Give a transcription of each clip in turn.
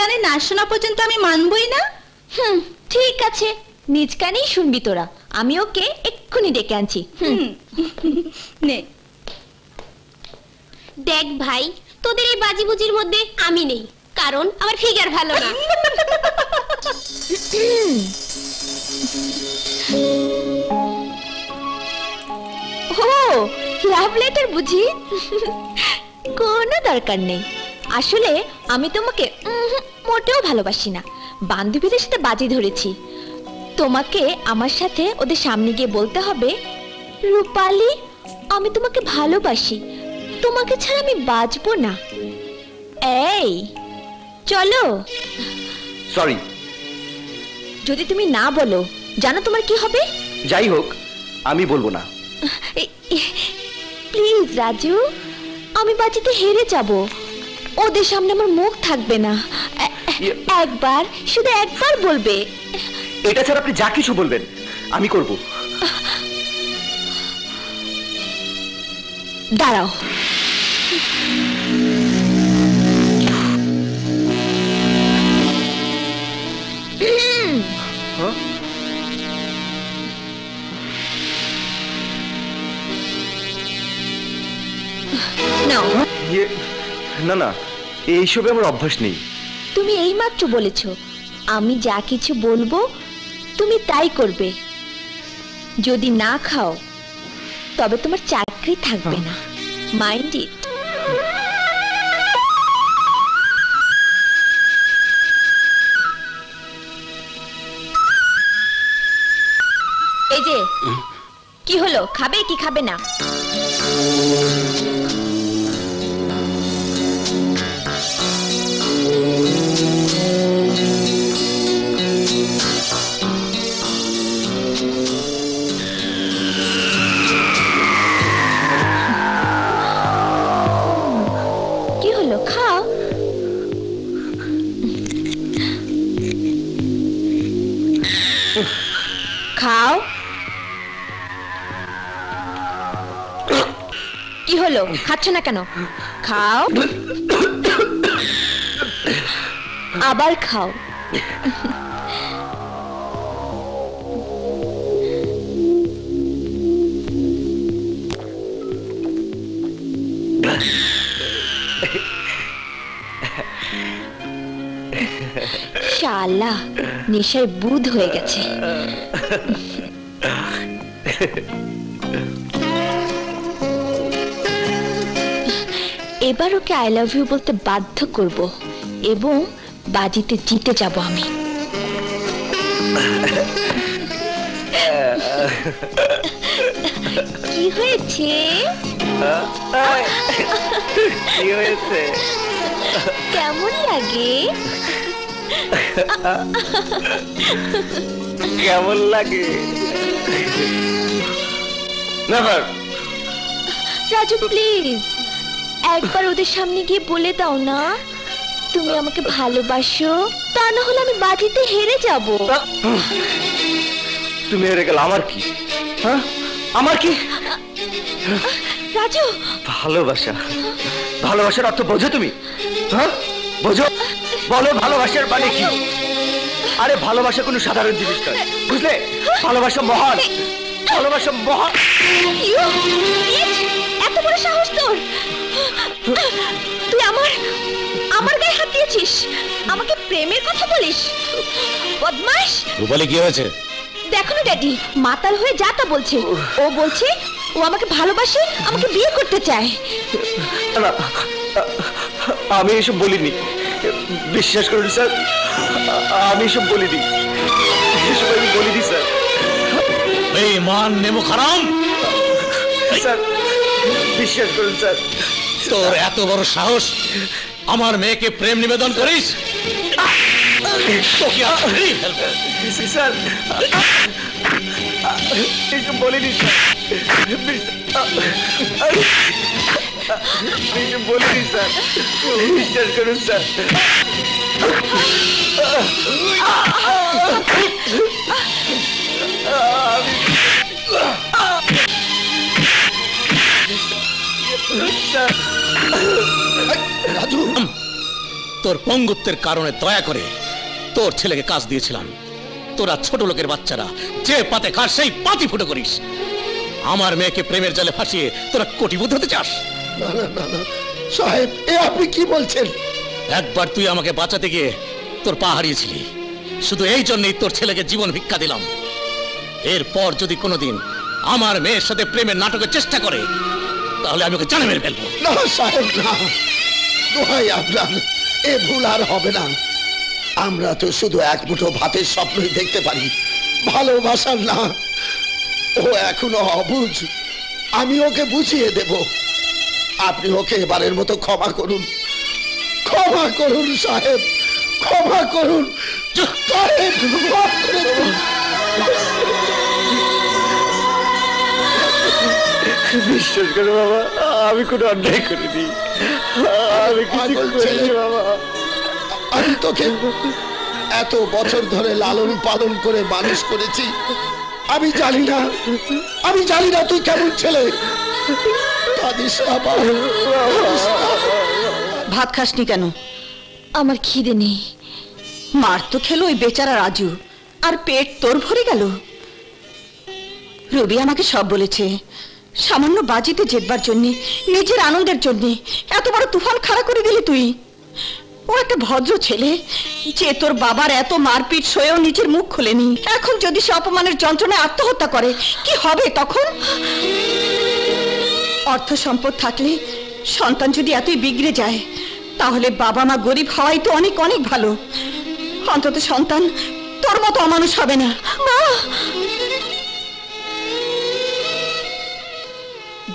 কানে না শোনা পর্যন্ত আমি মানবই না। ঠিক আছে, নিজ কানেই শুনবি তোরা। আমি ওকে এক্ষুনি ডেকে আনছি। নে দেখ ভাই, তোদের এই বাজিবুজির মধ্যে আমি নেই, কারণ আমার ফিগার ভালো না। ও লাভ লেটার বুঝি? কোনো দরকার নেই। আসলে আমি তোমাকে মোটেও ভালোবাসি না, বান্ধবীদের সাথে বাজি ধরেছি। তোমাকে আমার সাথে ওদের সামনে গিয়ে বলতে হবে, রূপালী আমি তোমাকে ভালোবাসি, তোমাকে ছাড়া আমি বাঁচবো না। এই চলো। সরি। যদি তুমি না বলো জানো তোমার কি হবে? যাই হোক, আমি বলবো না। প্লিজ রাজু, আমি বাজিতে হেরে যাব, ওদের সামনে আমার মুখ থাকবে না। একবার, শুধু একবার বলবে। এটা ছাড়া আপনি যা কিছু বলবেন আমি করব। দাঁড়াও। না না, এইসবে আমার অভ্যাস নেই। তুমি এইমাত্র বলেছো আমি যা কিছু বলবো তুমি তাই করবে। যদি না খাও তবে তোমার চাকরি থাকবে না। Mind it. এই যে কি হলো, খাবে কি খাবে না? কি হলো, খাও। খাও। কি হলো, খাচ্ছ না কেন? খাও, আবার খাও। শালা নেশায় বুধ হয়ে গেছে। এবার ওকে আই লাভ ইউ বলতে বাধ্য করব এবং বাজিতে জিতে যাব আমি। কি হয়েছে? কি হয়েছে? কেমন লাগে? কেমন লাগে? নেভার। রাজু প্লিজ একবার ওদের সামনে গিয়ে বলে দাও না তুমি আমাকে ভালোবাসো, তা না হলে আমি বাজিতে হেরে যাব। তুমি হেরে গেলে আমার কি? হ্যাঁ আমার কি? রাজু, ভালোবাসা, ভালোবাসার অর্থ বোঝো তুমি? হ্যাঁ বোঝো? বলো ভালোবাসার মানে কি? আরে ভালোবাসা কোনো সাধারণ জিনিস নয়, বুঝলে? ভালোবাসা মহান, ভালোবাসা মহান। এত বড় সাহস তোর! তুই আমার গায়ে হাত দিয়েছিস, আমাকে প্রেমের কথা বলিস? বদমাশ! রূপালী কি হয়েছে? দেখো না ড্যাডি, মাতাল হয়ে যা তা বলছে। ও বলছে ও আমাকে ভালোবাসে, আমাকে বিয়ে করতে চায়। না, আমি এসব বলিনি, বিশ্বাস করুন স্যার, আমি এসব বলিনি, এসব আমি বলিনি স্যার। বেঈমান নেমো হারাম! স্যার বিশ্বাস করুন স্যার। তোর এত বড় সাহস, আমার মেয়েকে প্রেম নিবেদন করিস? স্যার এসব বলিনি স্যার, এসব বলিনি স্যার, বিশ্বাস করুন স্যার। তোর পঙ্গুত্বের কারণে দয়া করে তোর ছেলেকে কাজ দিয়েছিলাম। তোরা ছোট লোকের বাচ্চারা যে পাতে খাস সেই পাতি ফুটো করিস। আমার মেয়েকে প্রেমের জালে ফাঁসিয়ে তোরা কোটিপতি হতে চাস? না না না না সাহেব, এ আপনি কি বলছেন? একবার তুই আমাকে বাঁচাতে গিয়ে তোর পা হারিয়েছিলি, শুধু এই জন্যই তোর ছেলেকে জীবন ভিক্ষা দিলাম। এরপর যদি কোনোদিন আমার মেয়ের সাথে প্রেমের নাটকের চেষ্টা করে তাহলে আমি ওকে জানে মেরে ফেলবো। না সাহেব না, দোহাই আপনার, এ ভুল আর হবে না। আমরা তো শুধু এক মুঠো ভাতের স্বপ্নই দেখতে পারি, ভালোবাসার না। ও এখনো অবুঝ, আমি ওকে বুঝিয়ে দেব। আপনি ওকে এবারের মতো ক্ষমা করুন, ক্ষমা করুন সাহেব, ক্ষমা করুন সাহেব, ক্ষমা করে দিন। বিশ্বাস করো বাবা, আমি কোনো অন্যায় করিনি, আমি কিছু করিনি বাবা। আমি তোকে এত বছর ধরে লালন পালন করে মানুষ করেছি, আমি জানি না, আমি জানি না তুই কেমন ছেলে। কাঁদিস না বাবা, কাঁদিস না। ভাত খাসনি কেন? আমার খিদে নেই। মার তো খেলো ওই বেচারা রাজু, আর পেট তোর ভরে গেল। রবি আমাকে সব বলেছে, সামান্য বাজিতে জেতবার জন্যে, নিজের আনন্দের জন্যে এত বড় তুফান খাড়া করে দিলি তুই। ও একটা ভদ্র ছেলে, যে তোর বাবার এত মারপিট সয়েও নিজের মুখ খোলেনি। এখন যদি সে অপমানের যন্ত্রণায় আত্মহত্যা করে কি হবে তখন? অর্থ সম্পদ থাকলে সন্তান যদি এতই বিগড়ে যায়, তাহলে বাবা মা গরিব হওয়াই তো অনেক অনেক ভালো। অন্তত সন্তান তোর মতো অমানুষ হবে না। মা,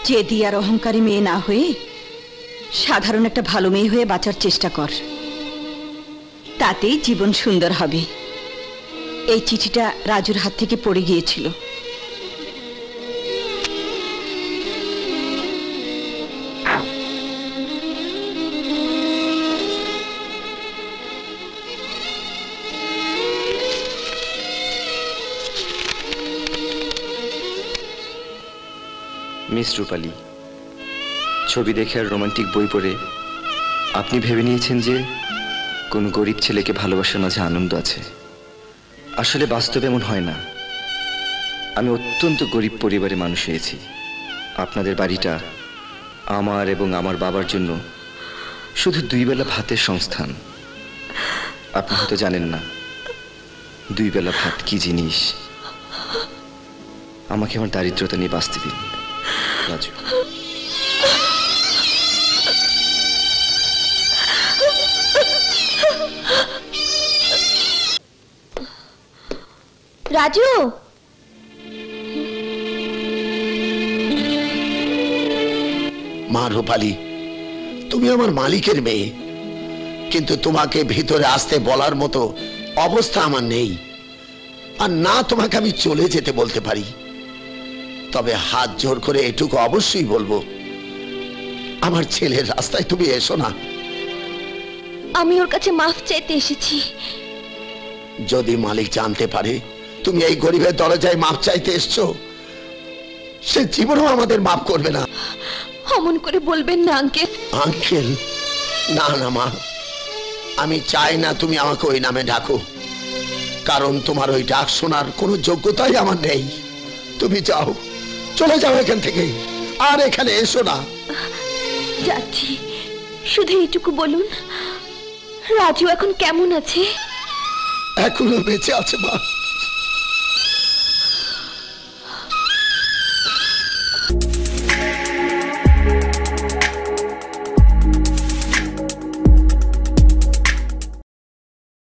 জেদি আর অহংকারী মেয়ে না হয়ে সাধারণ একটা ভালো মেয়ে হয়ে বাঁচার চেষ্টা কর, তাতেই জীবন সুন্দর হবে। এই চিঠিটা রাজুর হাত থেকে পড়ে গিয়েছিল। মিস রূপালী, ছবি দেখে আর রোমান্টিক বই পড়ে আপনি ভেবে নিয়েছেন যে কোন গরিব ছেলেকে ভালোবাসার মাঝে আনন্দ আছে। আসলে বাস্তবে এমন হয় না। আমি অত্যন্ত গরিব পরিবারে মানুষ হয়েছি। আপনাদের বাড়িটা আমার এবং আমার বাবার জন্য শুধু 2 বেলা ভাতের সংস্থান। আপনি হয়তো জানেন না 2 বেলা ভাত কি জিনিস। আমাকে আমার দারিদ্রতা নিয়ে বাঁচতে দিন রাজু। রাজু, মা রূপালী, তুমি আমার মালিকের মেয়ে, কিন্তু তোমাকে ভিতরে আসতে বলার মতো অবস্থা আমার নেই। আর না তোমাকে আমি চলে যেতে বলতে পারি। তবে হাত জোর করে এটুকু অবশ্যই বলবো, আমার ছেলের রাস্তায় তুমি এসো না। আমি ওর কাছে মাফ চাইতে এসেছি। যদি মালিক জানতে পারে তুমি এই গরিবের দরজায় মাপ চাইতে এসছো, সে জীবনেও আমাদের মাফ করবে না। অমন করে বলবেন না আঙ্কেল। আঙ্কেল? না না মা, আমি চাই না তুমি আমাকে ওই নামে ডাকো, কারণ তোমার ওই ডাক শোনার কোনো যোগ্যতাই আমার নেই। তুমি যাও, চলে যাও এখান থেকে, আর এখানে এসো না। যাচ্ছি, শুধু এইটুকু বলুন, রাজু এখন কেমন আছে? এখনো বেঁচে আছে মা।